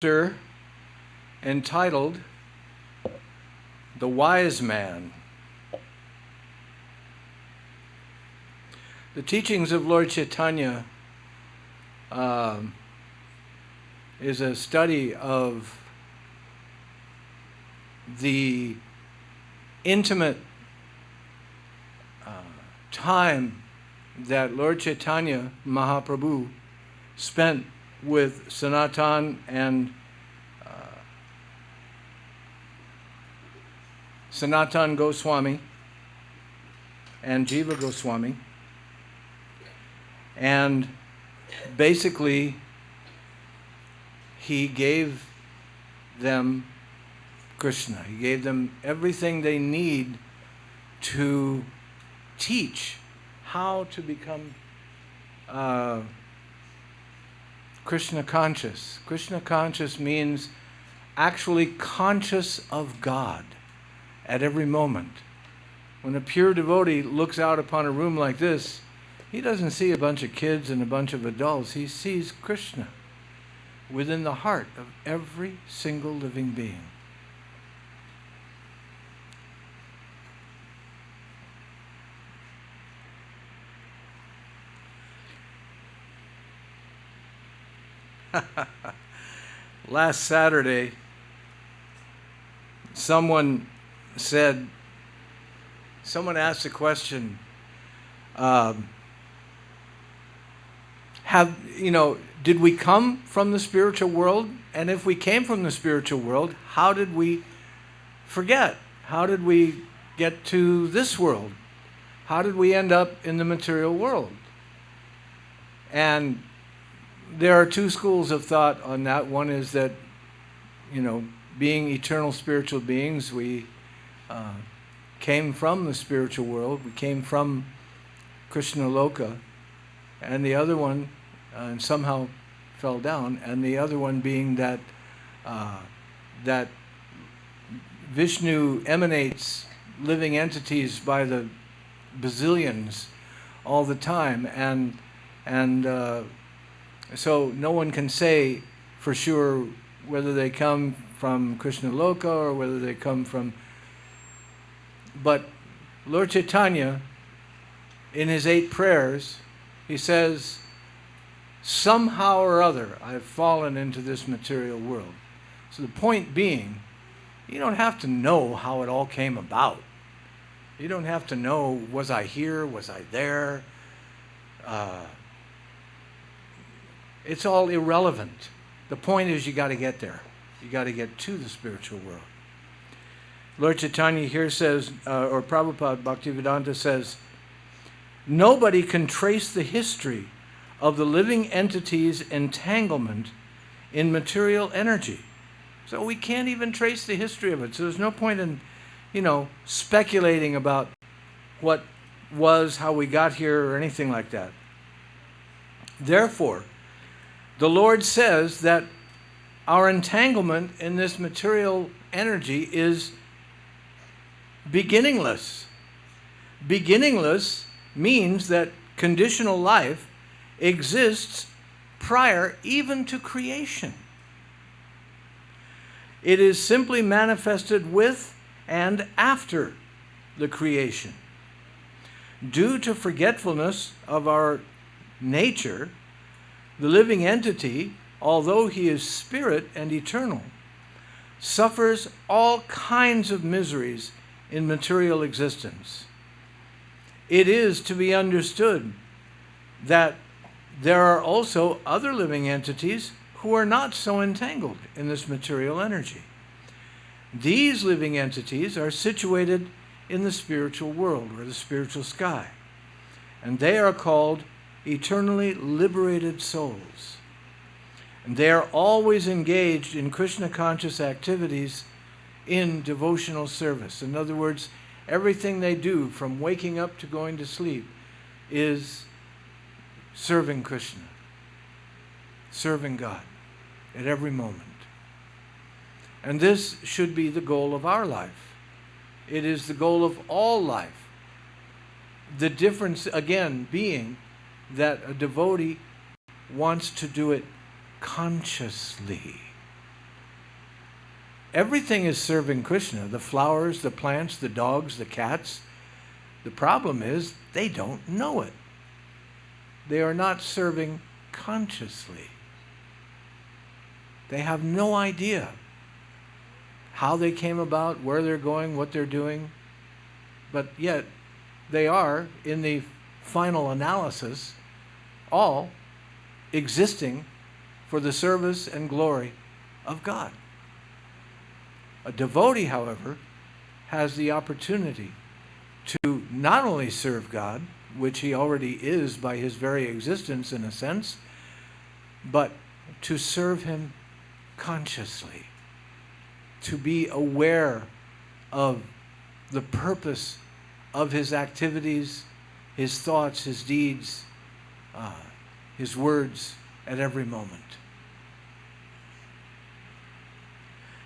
chapter entitled The Wise Man. The teachings of Lord Chaitanya is a study of the intimate time that Lord Chaitanya Mahaprabhu spent with Sanatan and Sanatan Goswami and Jiva Goswami, and basically he gave them Krishna. He gave them everything they need to teach how to become Krishna conscious. Krishna conscious means actually conscious of God at every moment. When a pure devotee looks out upon a room like this, he doesn't see a bunch of kids and a bunch of adults. He sees Krishna within the heart of every single living being. Last Saturday, someone asked a question, did we come from the spiritual world? And if we came from the spiritual world, how did we forget? How did we get to this world? How did we end up in the material world? And there are two schools of thought on that. One is that, being eternal spiritual beings, we came from the spiritual world. We came from Krishna Loka. And the other one, somehow fell down. And the other one being that that Vishnu emanates living entities by the bazillions all the time. And so no one can say for sure whether they come from Krishna Loka or whether they come from... But Lord Chaitanya, in his 8 prayers, he says, somehow or other I've fallen into this material world. So the point being, you don't have to know how it all came about. You don't have to know, was I here, was I there? It's all irrelevant. The point is you got to get there. You got to get to the spiritual world. Lord Chaitanya here says, or Prabhupada Bhaktivedanta says, nobody can trace the history of the living entity's entanglement in material energy. So we can't even trace the history of it. So there's no point in, speculating about what was, how we got here, or anything like that. Therefore, the Lord says that our entanglement in this material energy is beginningless. Beginningless means that conditional life exists prior even to creation. It is simply manifested with and after the creation. Due to forgetfulness of our nature, the living entity, although he is spirit and eternal, suffers all kinds of miseries in material existence. It is to be understood that there are also other living entities who are not so entangled in this material energy. These living entities are situated in the spiritual world or the spiritual sky, and they are called eternally liberated souls. And they are always engaged in Krishna conscious activities in devotional service. In other words, everything they do from waking up to going to sleep is serving Krishna, serving God at every moment. And this should be the goal of our life. It is the goal of all life. The difference, again, being that a devotee wants to do it consciously. Everything is serving Krishna. The flowers, the plants, the dogs, the cats. The problem is they don't know it. They are not serving consciously. They have no idea how they came about, where they're going, what they're doing. But yet, they are, in the final analysis, all existing for the service and glory of God. A devotee, however, has the opportunity to not only serve God, which he already is by his very existence in a sense, but to serve him consciously, to be aware of the purpose of his activities, his thoughts, his deeds, his words at every moment.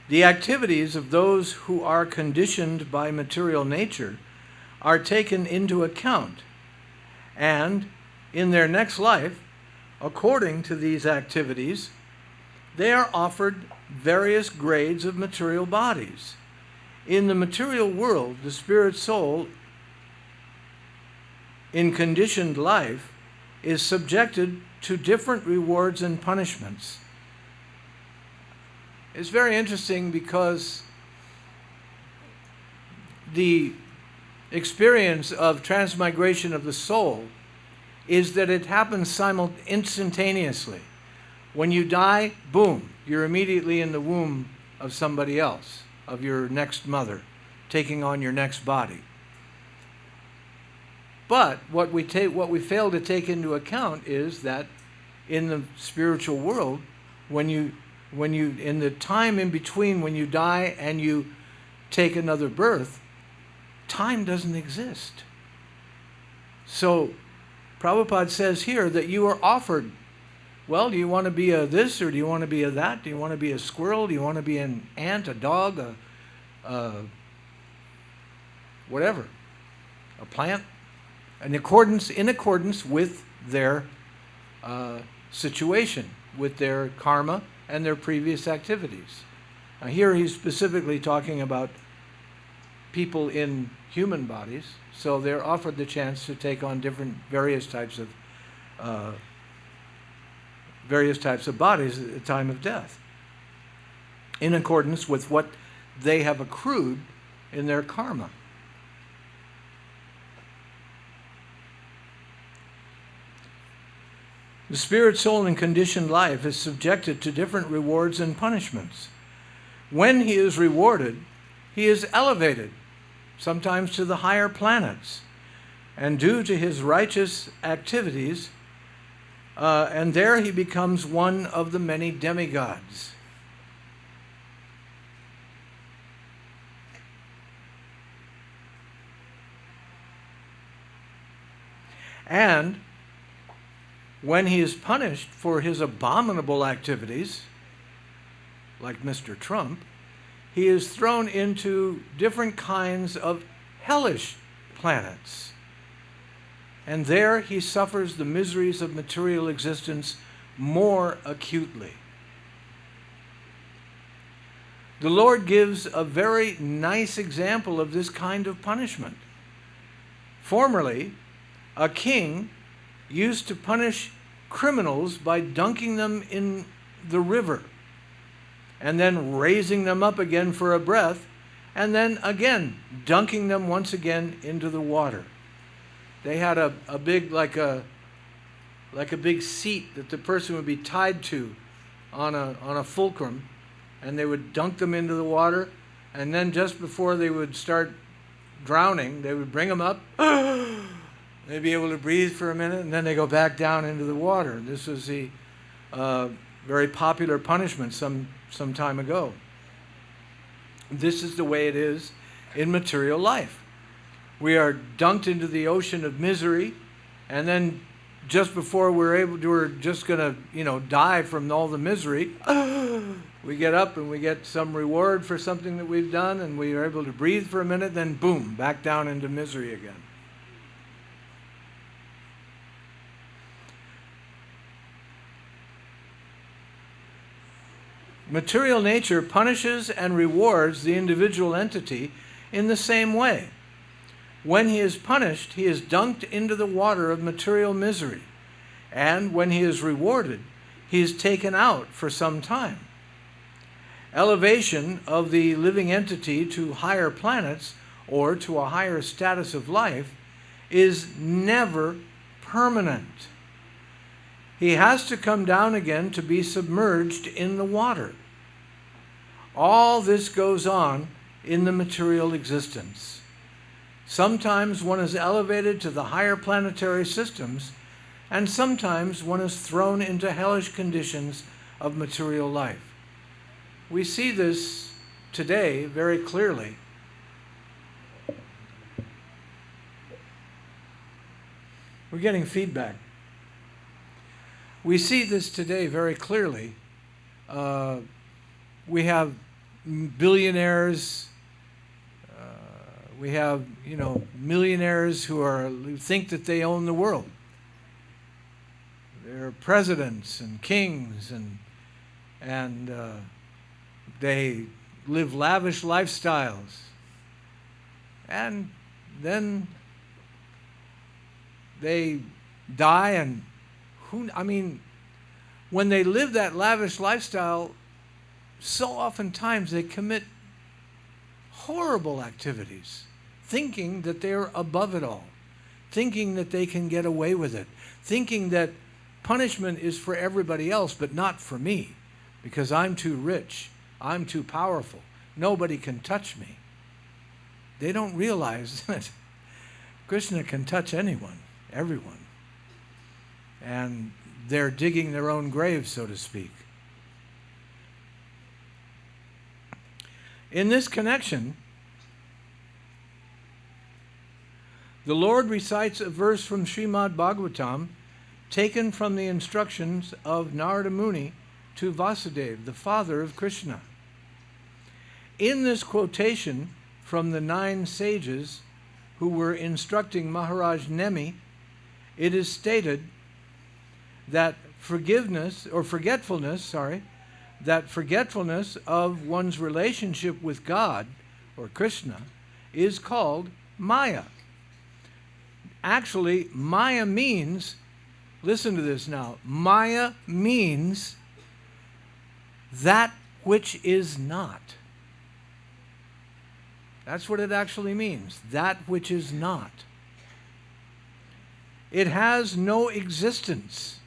The activities of those who are conditioned by material nature are taken into account, and in their next life, according to these activities, they are offered various grades of material bodies. In the material world, the spirit soul in conditioned life is subjected to different rewards and punishments. It's very interesting because the experience of transmigration of the soul is that it happens instantaneously. When you die, boom, you're immediately in the womb of somebody else, of your next mother, taking on your next body. But what we fail to take into account is that in the spiritual world, when you in the time in between when you die and you take another birth, time doesn't exist. So Prabhupada says here that you are offered, well, do you want to be a this or do you want to be a that? Do you want to be a squirrel? Do you want to be an ant, a dog, whatever, a plant? In accordance with their situation, with their karma and their previous activities. Now here he's specifically talking about people in human bodies, so they're offered the chance to take on various types of bodies at the time of death, in accordance with what they have accrued in their karma. The spirit soul in conditioned life is subjected to different rewards and punishments. When he is rewarded, he is elevated, sometimes to the higher planets, and due to his righteous activities, and there he becomes one of the many demigods. And when he is punished for his abominable activities, like Mr. Trump, he is thrown into different kinds of hellish planets. And there he suffers the miseries of material existence more acutely. The Lord gives a very nice example of this kind of punishment. Formerly, a king used to punish criminals by dunking them in the river and then raising them up again for a breath and then again dunking them once again into the water. They had a big, like a big seat that the person would be tied to on a fulcrum, and they would dunk them into the water, and then just before they would start drowning, they would bring them up. They'd be able to breathe for a minute, and then they go back down into the water. This was the very popular punishment some time ago. This is the way it is in material life. We are dunked into the ocean of misery, and then just before we're just going to, die from all the misery, we get up and we get some reward for something that we've done, and we are able to breathe for a minute, then boom, back down into misery again. Material nature punishes and rewards the individual entity in the same way. When he is punished, he is dunked into the water of material misery, and when he is rewarded, he is taken out for some time. Elevation of the living entity to higher planets or to a higher status of life is never permanent. He has to come down again to be submerged in the water. All this goes on in the material existence. Sometimes one is elevated to the higher planetary systems, and sometimes one is thrown into hellish conditions of material life. We see this today very clearly. We're getting feedback. We see this today very clearly. We have billionaires. We have, millionaires who think that they own the world. They're presidents and kings, and they live lavish lifestyles. And then they die, and when they live that lavish lifestyle, so oftentimes they commit horrible activities, thinking that they're above it all, thinking that they can get away with it, thinking that punishment is for everybody else but not for me, because I'm too rich, I'm too powerful, nobody can touch me. They don't realize that Krishna can touch anyone, everyone. And they're digging their own grave, so to speak. In this connection, the Lord recites a verse from Srimad Bhagavatam taken from the instructions of Narada Muni to Vasudeva, the father of Krishna. In this quotation from the 9 sages who were instructing Maharaj Nemi, it is stated that forgetfulness of one's relationship with God or Krishna is called Maya. Actually, Maya means, listen to this now, Maya means that which is not. That's what it actually means, that which is not. It has no existence.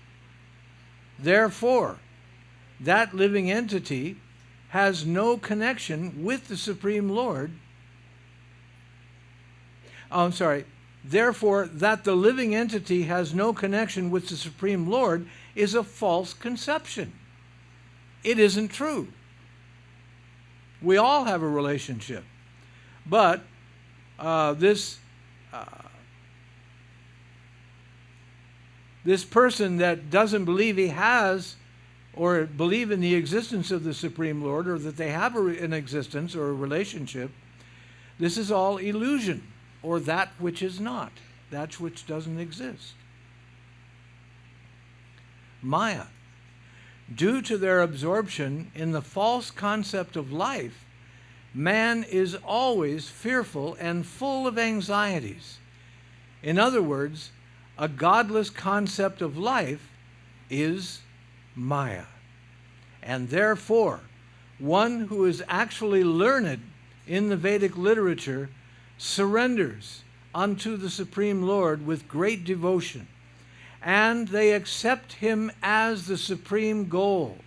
Therefore, that living entity has no connection with the Supreme Lord. Therefore, that the living entity has no connection with the Supreme Lord is a false conception. It isn't true. We all have a relationship. But this person that doesn't believe he has or believe in the existence of the Supreme Lord, or that they have an existence or a relationship, this is all illusion, or that which is not, that which doesn't exist. Maya. Due to their absorption in the false concept of life, man is always fearful and full of anxieties. In other words, a godless concept of life is Maya. And therefore, one who is actually learned in the Vedic literature surrenders unto the Supreme Lord with great devotion, and they accept him as the supreme goal.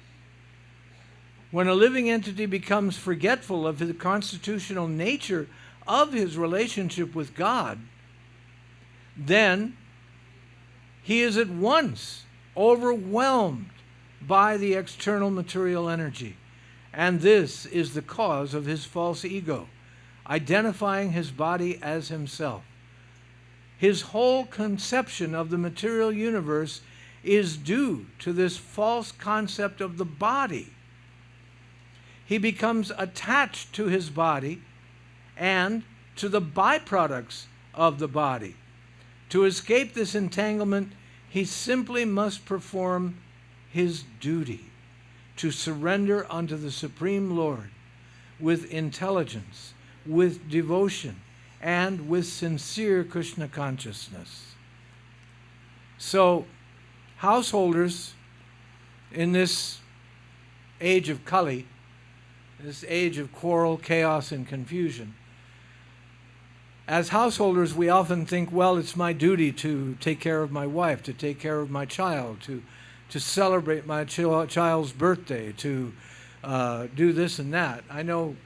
When a living entity becomes forgetful of the constitutional nature of his relationship with God, then he is at once overwhelmed by the external material energy. And this is the cause of his false ego, identifying his body as himself. His whole conception of the material universe is due to this false concept of the body. He becomes attached to his body and to the byproducts of the body. To escape this entanglement, he simply must perform his duty, to surrender unto the Supreme Lord with intelligence, with devotion, and with sincere Krishna consciousness. So, householders in this age of Kali, this age of quarrel, chaos, and confusion, as householders, we often think, well, it's my duty to take care of my wife, to take care of my child, to celebrate my child's birthday, to do this and that. I know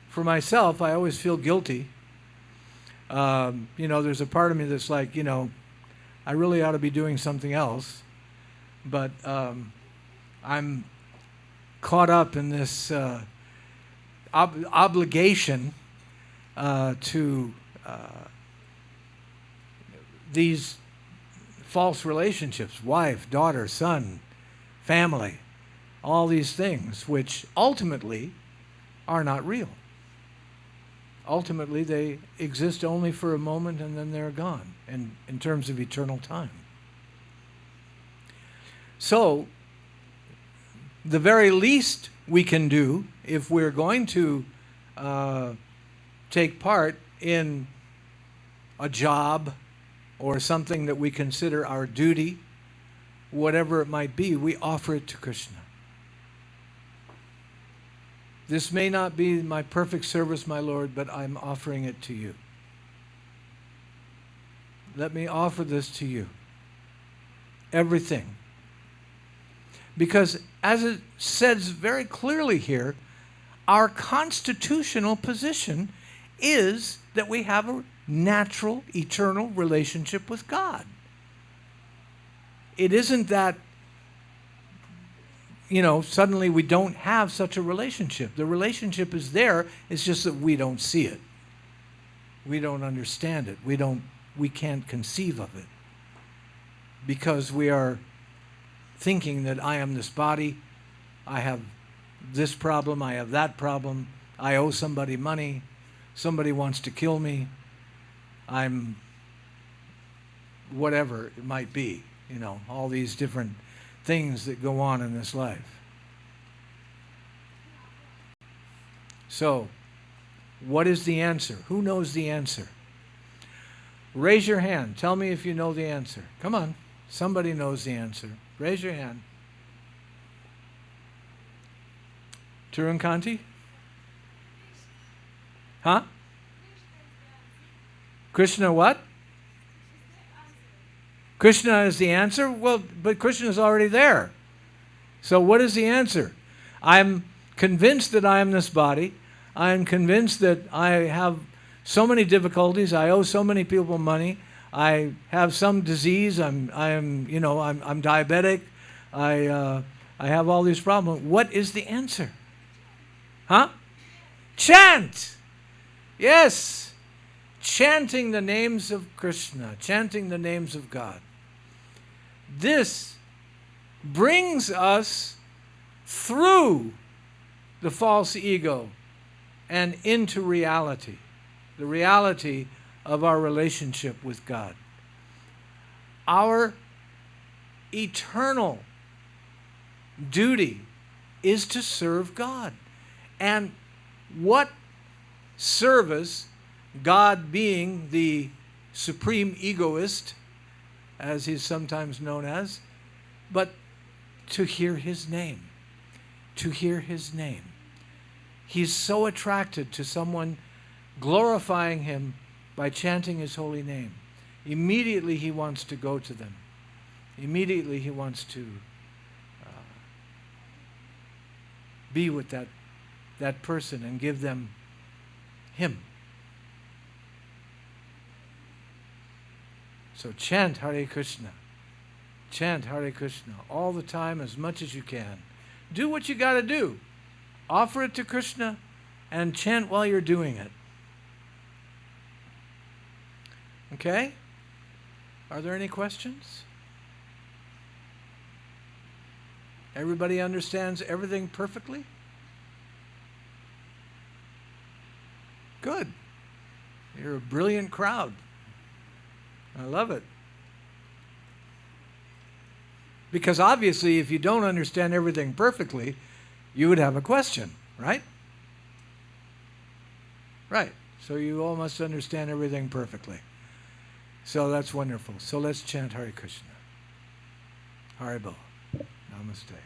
for myself, I always feel guilty. There's a part of me that's like, I really ought to be doing something else. But I'm caught up in this obligation to these false relationships, wife, daughter, son, family, all these things, which ultimately are not real. Ultimately, they exist only for a moment and then they're gone in terms of eternal time. So, the very least we can do if we're going to take part in a job or something that we consider our duty, whatever it might be, we offer it to Krishna. This may not be my perfect service, my Lord, but I'm offering it to you. Let me offer this to you. Everything. Because as it says very clearly here, our constitutional position is that we have a natural, eternal relationship with God. It isn't that, suddenly we don't have such a relationship. The relationship is there, it's just that we don't see it. We don't understand it. We can't conceive of it. Because we are thinking that I am this body, I have this problem, I have that problem, I owe somebody money, somebody wants to kill me, I'm whatever it might be, all these different things that go on in this life. So, what is the answer? Who knows the answer? Raise your hand. Tell me if you know the answer. Come on. Somebody knows the answer. Raise your hand. Turunkanti? Huh? Krishna what? Krishna is the answer? Well, but Krishna is already there. So what is the answer? I'm convinced that I am this body. I am convinced that I have so many difficulties. I owe so many people money. I have some disease. I'm diabetic. I have all these problems. What is the answer? Huh? Chant. Yes. Chanting the names of Krishna, chanting the names of God. This brings us through the false ego and into reality, the reality of our relationship with God. Our eternal duty is to serve God. And what service, God being the supreme egoist, as he's sometimes known as, but to hear his name. To hear his name. He's so attracted to someone glorifying him by chanting his holy name. Immediately he wants to go to them. Immediately he wants to be with that person and give them him. So chant Hare Krishna. Chant Hare Krishna all the time, as much as you can. Do what you got to do. Offer it to Krishna and chant while you're doing it. Okay? Are there any questions? Everybody understands everything perfectly? Good. You're a brilliant crowd. I love it. Because obviously, if you don't understand everything perfectly, you would have a question, right? Right. So you all must understand everything perfectly. So that's wonderful. So let's chant Hare Krishna. Haribo. Namaste.